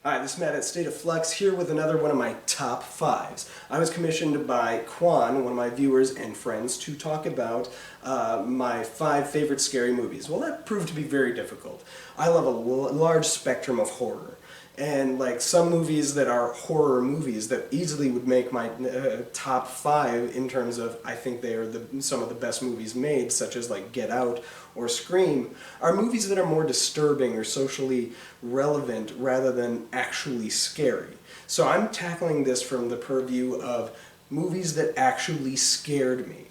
Hi, this is Matt at State of Flux here with another one of my top fives. I was commissioned by Quan, one of my viewers and friends, to talk about my 5 favorite scary movies. Well, that proved to be very difficult. I love a large spectrum of horror. And like some movies that are horror movies that easily would make my top 5 in terms of I think they are some of the best movies made, such as like Get Out or Scream, are movies that are more disturbing or socially relevant rather than actually scary. So I'm tackling this from the purview of movies that actually scared me.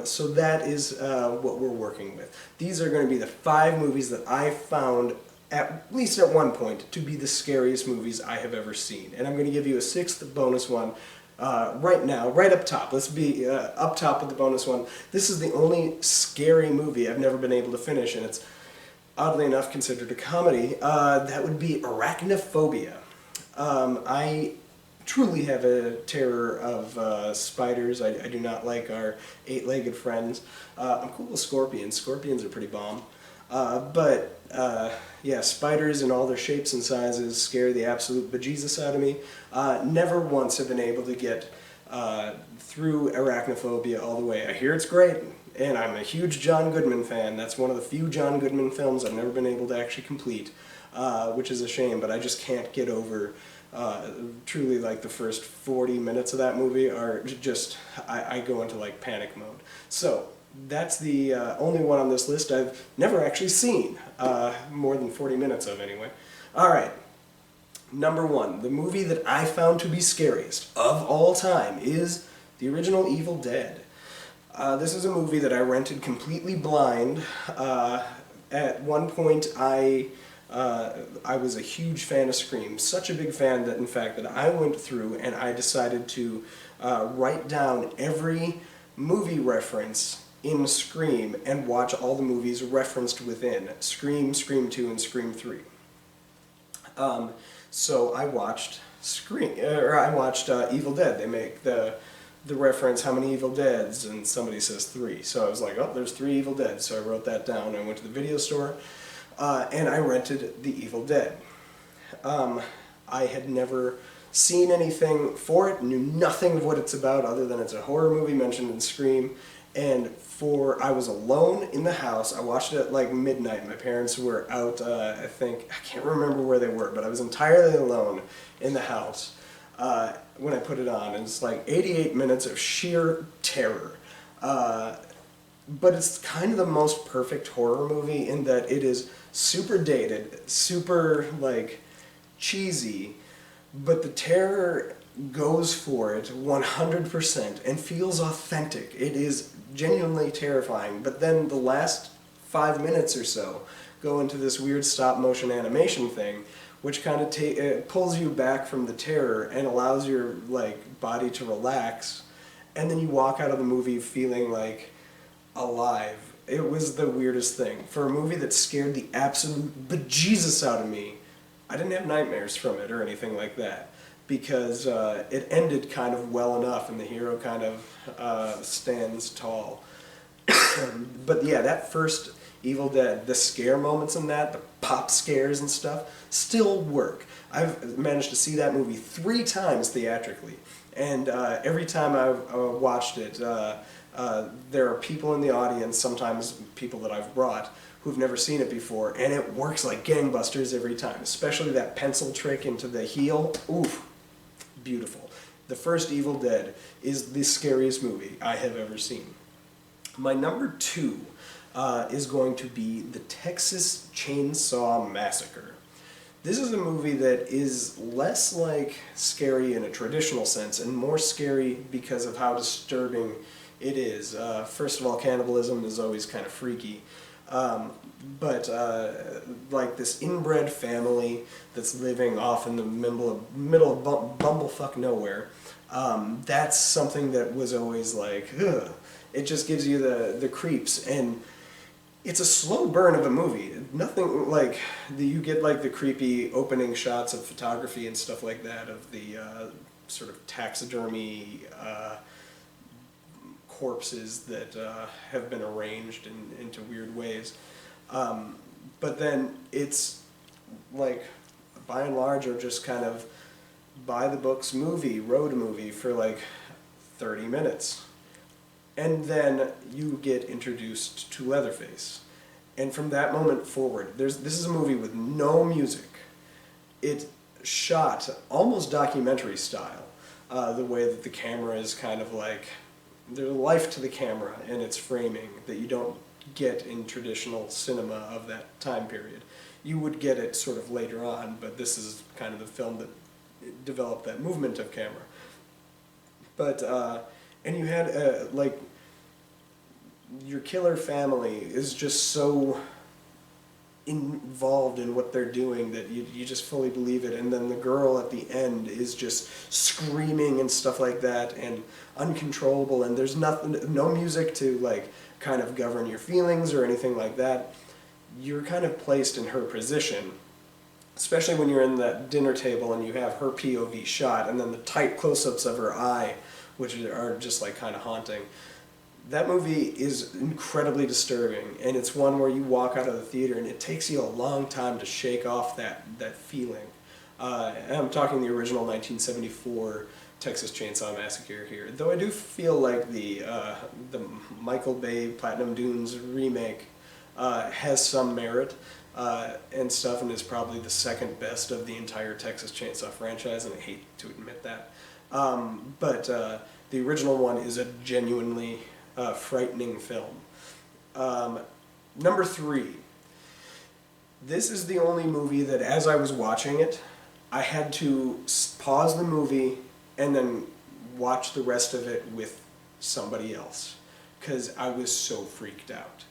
So that is what we're working with. These are going to be the 5 movies that I found at least at one point, to be the scariest movies I have ever seen. And I'm going to give you a 6th bonus one right now, right up top. Let's be up top with the bonus one. This is the only scary movie I've never been able to finish, and it's oddly enough considered a comedy. That would be Arachnophobia. I truly have a terror of spiders. I do not like our 8-legged friends. I'm cool with scorpions. Scorpions are pretty bomb. Yeah, spiders in all their shapes and sizes scare the absolute bejesus out of me. Never once have been able to get through Arachnophobia all the way. I hear it's great, and I'm a huge John Goodman fan. That's one of the few John Goodman films I've never been able to actually complete, which is a shame, but I just can't get over truly like the first 40 minutes of that movie are just, I go into like panic mode. So, that's the only one on this list I've never actually seen, more than 40 minutes of anyway. Alright, number 1, the movie that I found to be scariest of all time is the original Evil Dead. This is a movie that I rented completely blind. At one point I was a huge fan of Scream, such a big fan that in fact that I went through and I decided to write down every movie reference in Scream and watch all the movies referenced within Scream, Scream 2, and Scream 3. So I watched Evil Dead. They make the reference, how many Evil Deads, and somebody says 3. So I was like, oh, there's 3 Evil Dead. So I wrote that down. I went to the video store and I rented The Evil Dead. I had never seen anything for it, knew nothing of what it's about other than it's a horror movie mentioned in Scream. And I was alone in the house. I watched it at like midnight. My parents were out, I can't remember where they were, but I was entirely alone in the house when I put it on. And it's like 88 minutes of sheer terror. But it's kind of the most perfect horror movie in that it is super dated, super like cheesy, but the terror goes for it 100% and feels authentic. It is genuinely terrifying, but then the last 5 minutes or so go into this weird stop-motion animation thing, which kind of pulls you back from the terror and allows your like body to relax, and then you walk out of the movie feeling like alive. It was the weirdest thing. For a movie that scared the absolute bejesus out of me, I didn't have nightmares from it or anything like that, because it ended kind of well enough and the hero kind of stands tall. But yeah, that first Evil Dead, the scare moments in that, the pop scares and stuff, still work. I've managed to see that movie 3 times theatrically, and every time I've watched it, there are people in the audience, sometimes people that I've brought, who've never seen it before, and it works like gangbusters every time, especially that pencil trick into the heel. Oof. Beautiful. The first Evil Dead is the scariest movie I have ever seen. My number 2 is going to be the Texas Chainsaw Massacre. This is a movie that is less like scary in a traditional sense and more scary because of how disturbing it is. First of all, cannibalism is always kind of freaky. But like this inbred family that's living off in the middle of bumblefuck nowhere, that's something that was always like, ugh. It just gives you the creeps, and it's a slow burn of a movie. Nothing like you get like the creepy opening shots of photography and stuff like that of the sort of taxidermy corpses that have been arranged into weird ways. But then it's like by and large, are just kind of by the books movie, road movie for like 30 minutes. And then you get introduced to Leatherface. And from that moment forward, this is a movie with no music. It's shot almost documentary style. The way that the camera is kind of like, there's life to the camera and its framing that you don't get in traditional cinema of that time period. You would get it sort of later on, but this is kind of the film that developed that movement of camera. But, and you had, like, your killer family is just so involved in what they're doing that you just fully believe it, and then the girl at the end is just screaming and stuff like that and uncontrollable, and there's no music to like kind of govern your feelings or anything like that. You're kind of placed in her position, especially when you're in that dinner table and you have her POV shot and then the tight close-ups of her eye, which are just like kind of haunting. That movie is incredibly disturbing, and it's one where you walk out of the theater and it takes you a long time to shake off that feeling. And I'm talking the original 1974 Texas Chainsaw Massacre here, though I do feel like the Michael Bay Platinum Dunes remake has some merit and stuff, and is probably the second best of the entire Texas Chainsaw franchise, and I hate to admit that. But the original one is a genuinely frightening film. Number 3. This is the only movie that, as I was watching it, I had to pause the movie and then watch the rest of it with somebody else, because I was so freaked out.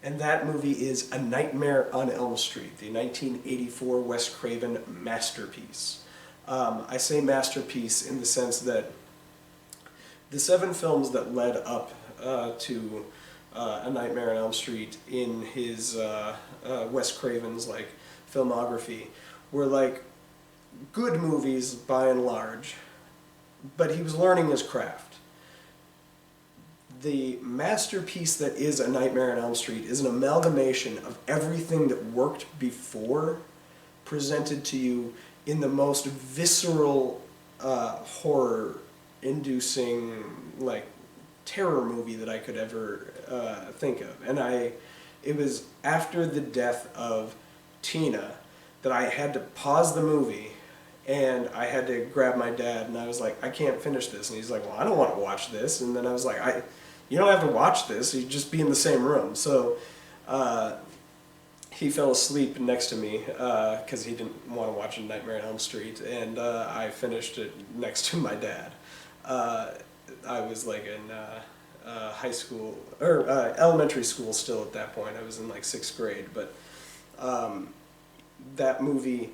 And that movie is A Nightmare on Elm Street, the 1984 Wes Craven masterpiece. I say masterpiece in the sense that the 7 films that led up to A Nightmare on Elm Street in his Wes Craven's like filmography were like good movies by and large, but he was learning his craft. The masterpiece that is A Nightmare on Elm Street is an amalgamation of everything that worked before, presented to you in the most visceral, horror-inducing, like, terror movie that I could ever think of. And it was after the death of Tina that I had to pause the movie, and I had to grab my dad, and I was like, I can't finish this. And he's like, well, I don't want to watch this. And then I was like, you don't have to watch this, you just be in the same room. So he fell asleep next to me because he didn't want to watch A Nightmare on Elm Street, and I finished it next to my dad. I was like in high school, or elementary school still at that point. I was in like 6th grade, but that movie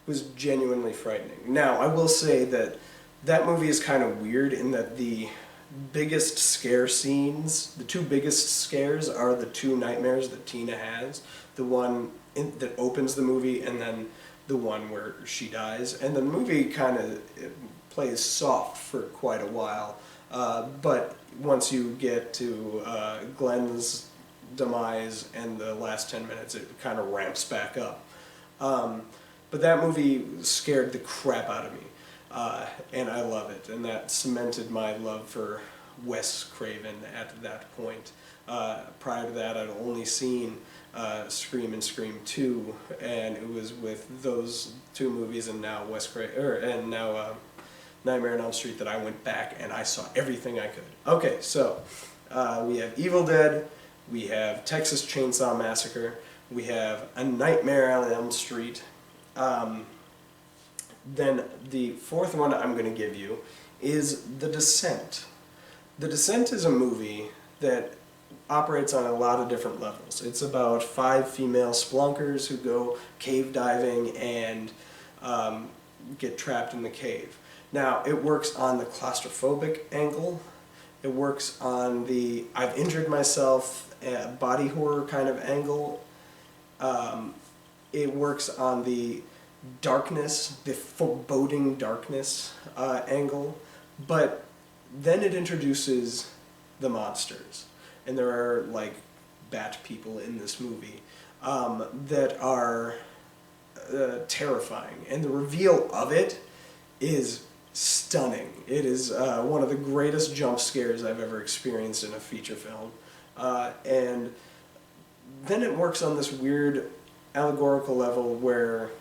was genuinely frightening. Now, I will say that that movie is kind of weird in that the biggest scare scenes, the 2 biggest scares are the 2 nightmares that Tina has. The one that opens the movie, and then the one where she dies. And the movie kind of plays soft for quite a while. But once you get to Glenn's demise and the last 10 minutes, it kind of ramps back up. But that movie scared the crap out of me, and I love it, and that cemented my love for Wes Craven at that point. Prior to that, I'd only seen Scream and Scream 2, and it was with those 2 movies and now Nightmare on Elm Street that I went back and I saw everything I could. Okay, so we have Evil Dead, we have Texas Chainsaw Massacre, we have A Nightmare on Elm Street. Then the 4th one I'm going to give you is The Descent. The Descent is a movie that operates on a lot of different levels. It's about 5 female spelunkers who go cave diving and get trapped in the cave. Now, it works on the claustrophobic angle. It works on the I've injured myself body horror kind of angle. It works on the darkness, the foreboding darkness angle. But then it introduces the monsters. And there are, like, bat people in this movie that are terrifying, and the reveal of it is stunning. It is one of the greatest jump scares I've ever experienced in a feature film. And then it works on this weird allegorical level where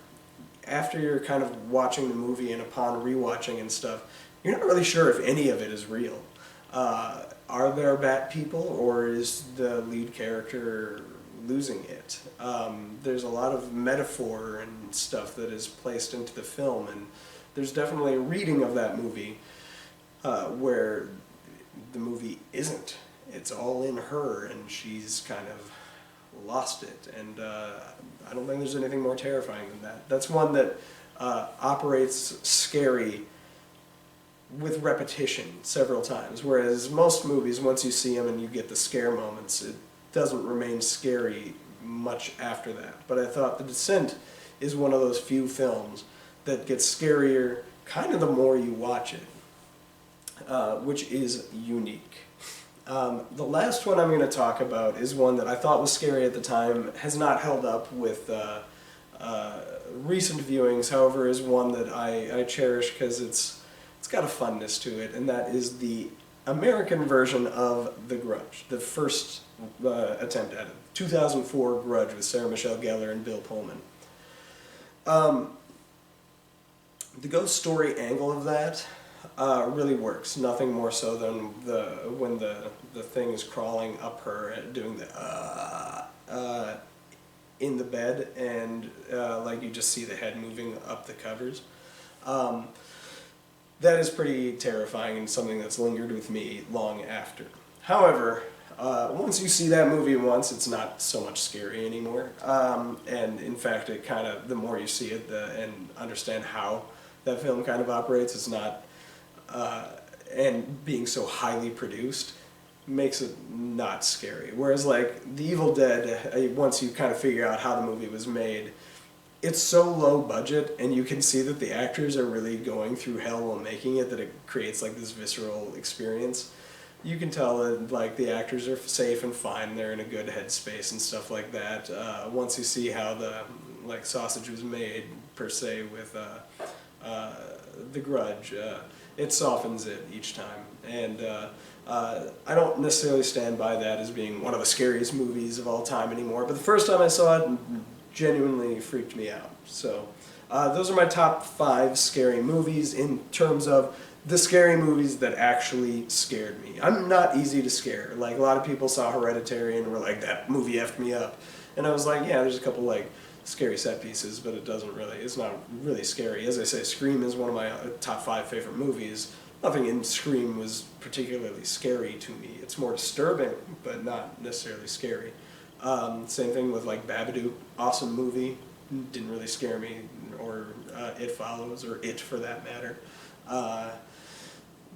after you're kind of watching the movie and upon rewatching and stuff, you're not really sure if any of it is real. Are there bad people, or is the lead character losing it? There's a lot of metaphor and stuff that is placed into the film, and there's definitely a reading of that movie where the movie isn't. It's all in her, and she's kind of lost it. And I don't think there's anything more terrifying than that. That's one that operates scary with repetition several times, whereas most movies, once you see them and you get the scare moments, it doesn't remain scary much after that. But I thought The Descent is one of those few films that gets scarier kind of the more you watch it, which is unique. The last one I'm going to talk about is one that I thought was scary at the time, has not held up with recent viewings, however is one that I cherish because it's got a funness to it, and that is the American version of The Grudge, the first attempt at it. 2004 Grudge with Sarah Michelle Gellar and Bill Pullman. The ghost story angle of that really works. Nothing more so than when the thing is crawling up her and doing the in the bed, and like you just see the head moving up the covers. That is pretty terrifying and something that's lingered with me long after. However, once you see that movie once, it's not so much scary anymore. And in fact, it kind of, the more you see it and understand how that film kind of operates, it's not, and being so highly produced, makes it not scary. Whereas like The Evil Dead, once you kind of figure out how the movie was made, it's so low budget, and you can see that the actors are really going through hell while making it, that it creates like this visceral experience. You can tell that like the actors are safe and fine, they're in a good headspace and stuff like that. Once you see how the like sausage was made per se with The Grudge, it softens it each time. And I don't necessarily stand by that as being one of the scariest movies of all time anymore, but the first time I saw it, genuinely freaked me out. So those are my top 5 scary movies in terms of the scary movies that actually scared me. I'm not easy to scare. Like a lot of people saw Hereditary and were like, that movie effed me up. And I was like, yeah, there's a couple like scary set pieces, but it's not really scary. As I say, Scream is one of my top 5 favorite movies. Nothing in Scream was particularly scary to me. It's more disturbing, but not necessarily scary. Same thing with like Babadook, awesome movie, didn't really scare me, or It Follows, or It for that matter.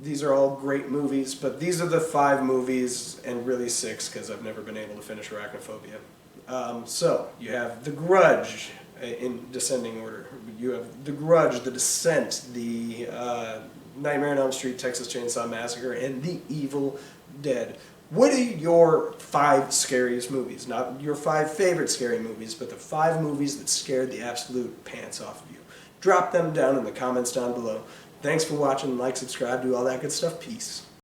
These are all great movies, but these are the 5 movies, and really 6 because I've never been able to finish Arachnophobia. So you have The Grudge in descending order. You have The Grudge, The Descent, the Nightmare on Elm Street, Texas Chainsaw Massacre, and The Evil Dead. What are your 5 scariest movies? Not your 5 favorite scary movies, but the 5 movies that scared the absolute pants off of you. Drop them down in the comments down below. Thanks for watching, like, subscribe, do all that good stuff. Peace.